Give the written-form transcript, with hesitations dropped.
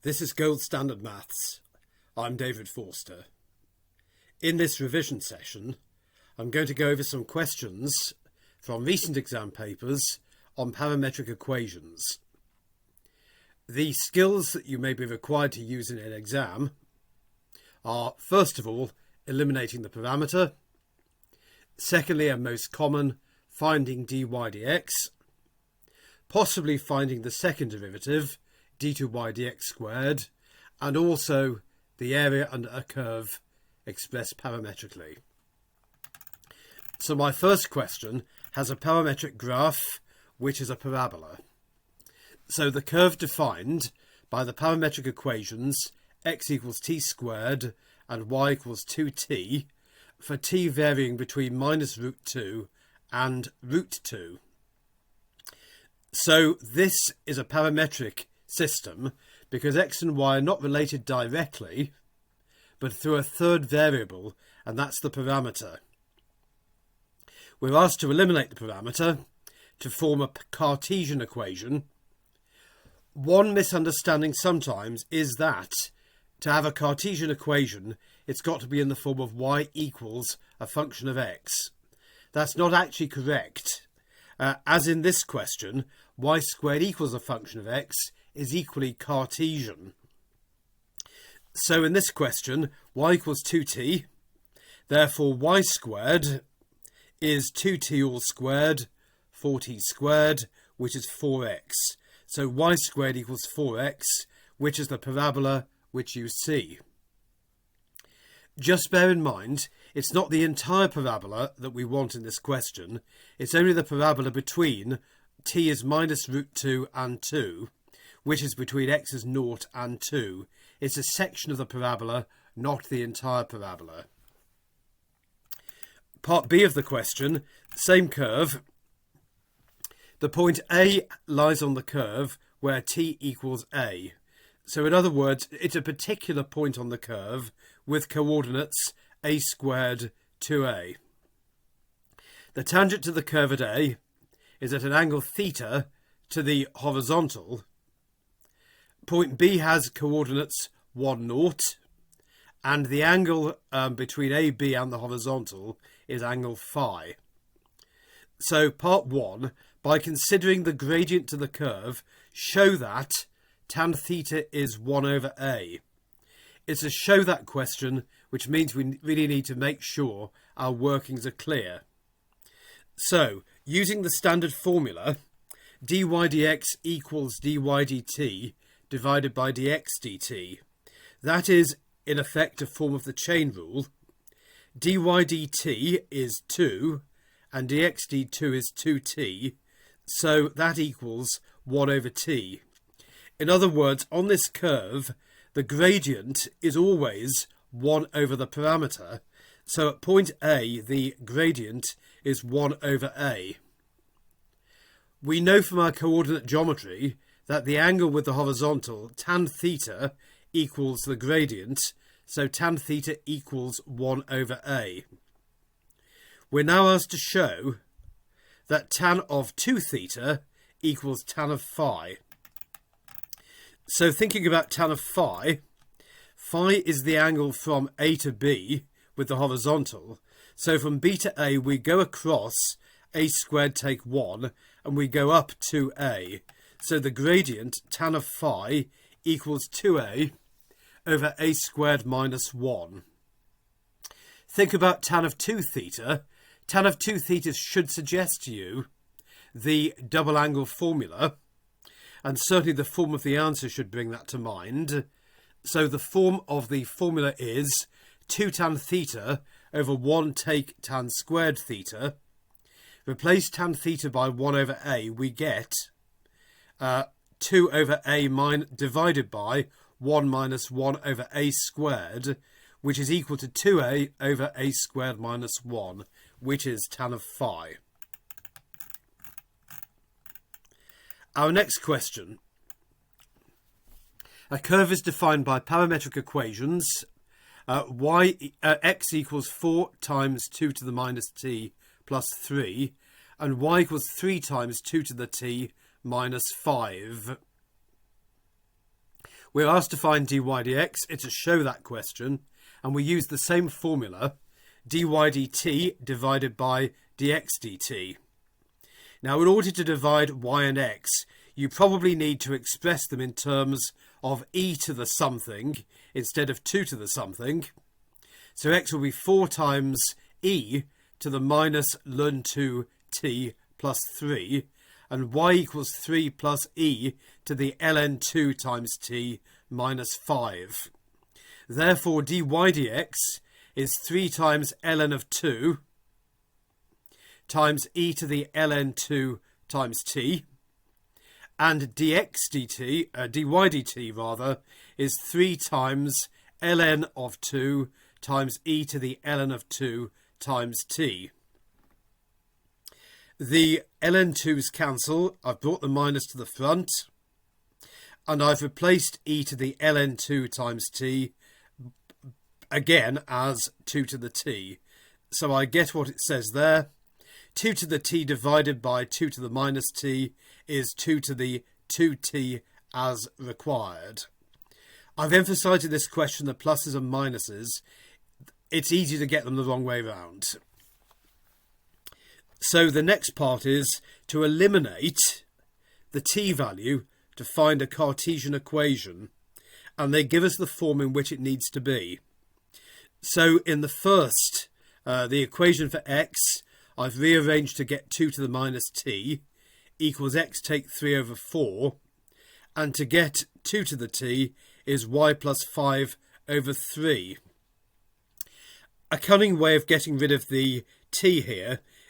This is Gold Standard Maths. I'm David Forster. In this revision session, I'm going to go over some questions from recent exam papers on parametric equations. The skills that you may be required to use in an exam are, first of all, eliminating the parameter. Secondly, and most common, finding dy dx. Possibly finding the second derivative, d2y dx squared, and also the area under a curve expressed parametrically. So my first question has a parametric graph, which is a parabola. So the curve defined by the parametric equations x equals t squared and y equals 2t for t varying between minus root 2 and root 2. So this is a parametric system because x and y are not related directly, but through a third variable, and that's the parameter. We're asked to eliminate the parameter to form a Cartesian equation. One misunderstanding sometimes is that to have a Cartesian equation, it's got to be in the form of y equals a function of x. That's not actually correct. As in this question, y squared equals a function of x is equally Cartesian. So in this question, y equals 2t, therefore y squared is 2t all squared, 4t squared, which is 4x. So y squared equals 4x, which is the parabola which you see. Just bear in mind, it's not the entire parabola that we want in this question. It's only the parabola between t is minus root 2 and 2, which is between x is 0 and 2. It's a section of the parabola, not the entire parabola. Part B of the question, same curve. The point A lies on the curve where t equals a. So in other words, it's a particular point on the curve with coordinates a squared 2a. The tangent to the curve at A is at an angle theta to the horizontal. Point B has coordinates 1, 0, and the angle between AB and the horizontal is angle phi. So part 1, by considering the gradient to the curve, show that tan theta is 1 over A. It's a show that question, which means we really need to make sure our workings are clear. So, using the standard formula, dy dx equals dy dt divided by dx dt. That is, in effect, a form of the chain rule. Dy dt is 2, and dx dt is 2t, so that equals 1 over t. In other words, on this curve, the gradient is always 1 over the parameter, so at point A, the gradient is 1 over A. We know from our coordinate geometry that the angle with the horizontal, tan theta, equals the gradient, so tan theta equals 1 over A. We're now asked to show that tan of 2 theta equals tan of phi. So thinking about tan of phi, phi is the angle from A to B with the horizontal. So from B to A we go across a squared take 1 and we go up 2a. So the gradient tan of phi equals 2a over a squared minus 1. Think about tan of 2 theta. Tan of 2 theta should suggest to you the double angle formula, and certainly the form of the answer should bring that to mind. So the form of the formula is 2 tan theta over 1 take tan squared theta. Replace tan theta by 1 over a, we get 2 over a divided by 1 minus 1 over a squared, which is equal to 2a over a squared minus 1, which is tan of phi. Our next question. A curve is defined by parametric equations. X equals 4 times 2 to the minus t plus 3, and y equals 3 times 2 to the t minus 5. We're asked to find dy dx. It's a show that question, and we use the same formula, dy dt divided by dx dt. Now, in order to divide y and x, you probably need to express them in terms of e to the something instead of 2 to the something. So x will be 4 times e to the minus ln 2t plus 3, and y equals 3 plus e to the ln 2 times t minus 5. Therefore, dy dx is 3 times ln of 2 times e to the ln 2 times t, and dx dt, dy dt rather, is 3 times ln of 2 times e to the ln of 2 times t. The ln 2's cancel. I've brought the minus to the front, and I've replaced e to the ln 2 times t again as 2 to the t. So I get what it says there. 2 to the t divided by 2 to the minus t is 2 to the 2t as required. I've emphasised in this question the pluses and minuses. It's easy to get them the wrong way round. So the next part is to eliminate the t value to find a Cartesian equation, and they give us the form in which it needs to be. So in the first, the equation for x, I've rearranged to get 2 to the minus t equals x take 3 over 4, and to get 2 to the t is y plus 5 over 3. A cunning way of getting rid of the t here